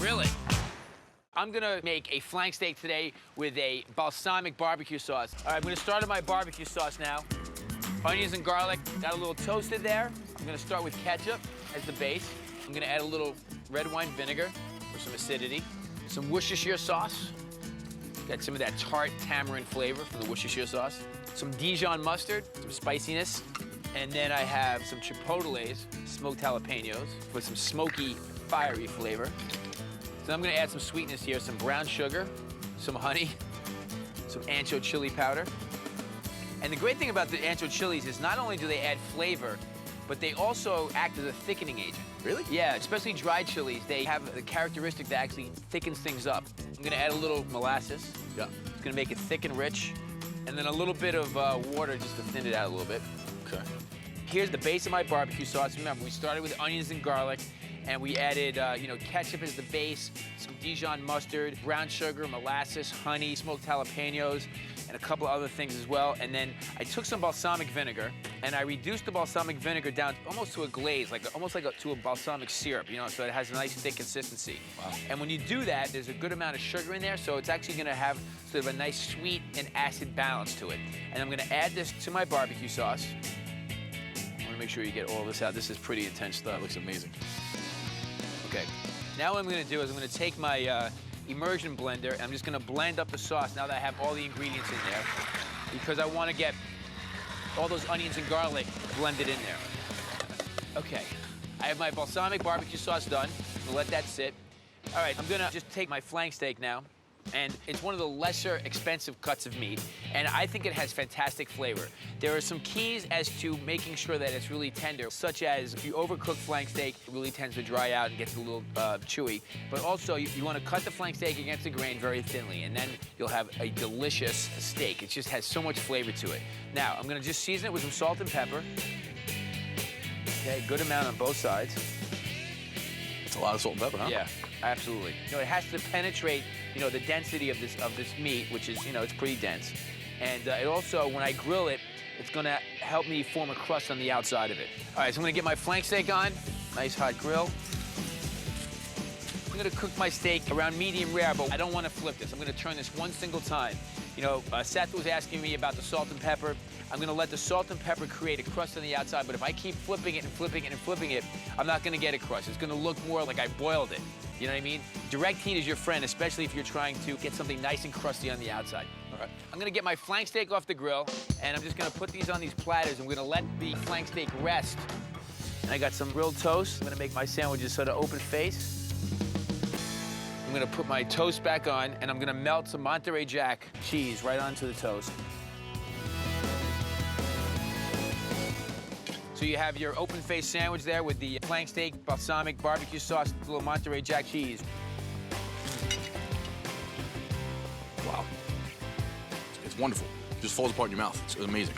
grill it. I'm gonna make a flank steak today with a balsamic barbecue sauce. All right, I'm gonna start on my barbecue sauce now. Onions and garlic, got a little toasted there. I'm gonna start with ketchup as the base. I'm gonna add a little red wine vinegar for some acidity. Some Worcestershire sauce. Got some of that tart tamarind flavor from the Worcestershire sauce. Some Dijon mustard, some spiciness. And then I have some chipotles, smoked jalapenos, with some smoky, fiery flavor. So I'm gonna add some sweetness here, some brown sugar, some honey, some ancho chili powder. And the great thing about the ancho chilies is not only do they add flavor, but they also act as a thickening agent. Really? Yeah, especially dried chilies. They have the characteristic that actually thickens things up. I'm gonna add a little molasses. Yeah. It's gonna make it thick and rich. And then a little bit of water just to thin it out a little bit. Okay. Here's the base of my barbecue sauce. Remember, we started with onions and garlic, and we added, ketchup as the base, some Dijon mustard, brown sugar, molasses, honey, smoked jalapenos, and a couple other things as well. And then I took some balsamic vinegar, and I reduced the balsamic vinegar down almost to a glaze, almost like to a balsamic syrup, so it has a nice thick consistency. Wow. And when you do that, there's a good amount of sugar in there, so it's actually gonna have sort of a nice sweet and acid balance to it. And I'm gonna add this to my barbecue sauce. I wanna make sure you get all this out. This is pretty intense stuff. That looks amazing. Okay, now what I'm gonna do is I'm gonna take my immersion blender and I'm just gonna blend up the sauce now that I have all the ingredients in there, because I wanna get all those onions and garlic blended in there. Okay, I have my balsamic barbecue sauce done. I'm gonna let that sit. All right, I'm gonna just take my flank steak now, and it's one of the lesser expensive cuts of meat, and I think it has fantastic flavor. There are some keys as to making sure that it's really tender, such as if you overcook flank steak, it really tends to dry out and gets a little chewy. But also, you want to cut the flank steak against the grain very thinly, and then you'll have a delicious steak. It just has so much flavor to it. Now, I'm gonna just season it with some salt and pepper. Okay, good amount on both sides. It's a lot of salt and pepper, huh? Yeah, absolutely. It has to penetrate, the density of this meat, which is, it's pretty dense. And it also, when I grill it, it's gonna help me form a crust on the outside of it. All right, so I'm gonna get my flank steak on. Nice hot grill. I'm gonna cook my steak around medium rare, but I don't wanna flip this. I'm gonna turn this one single time. Seth was asking me about the salt and pepper. I'm gonna let the salt and pepper create a crust on the outside, but if I keep flipping it and flipping it and flipping it, I'm not gonna get a crust. It's gonna look more like I boiled it. You know what I mean? Direct heat is your friend, especially if you're trying to get something nice and crusty on the outside. All right. I'm gonna get my flank steak off the grill, and I'm just gonna put these on these platters. I'm gonna let the flank steak rest. And I got some grilled toast. I'm gonna make my sandwiches sort of open face. I'm gonna put my toast back on, and I'm gonna melt some Monterey Jack cheese right onto the toast. So you have your open face sandwich there with the flank steak, balsamic barbecue sauce, a little Monterey Jack cheese. Wow. It's wonderful. It just falls apart in your mouth. It's amazing.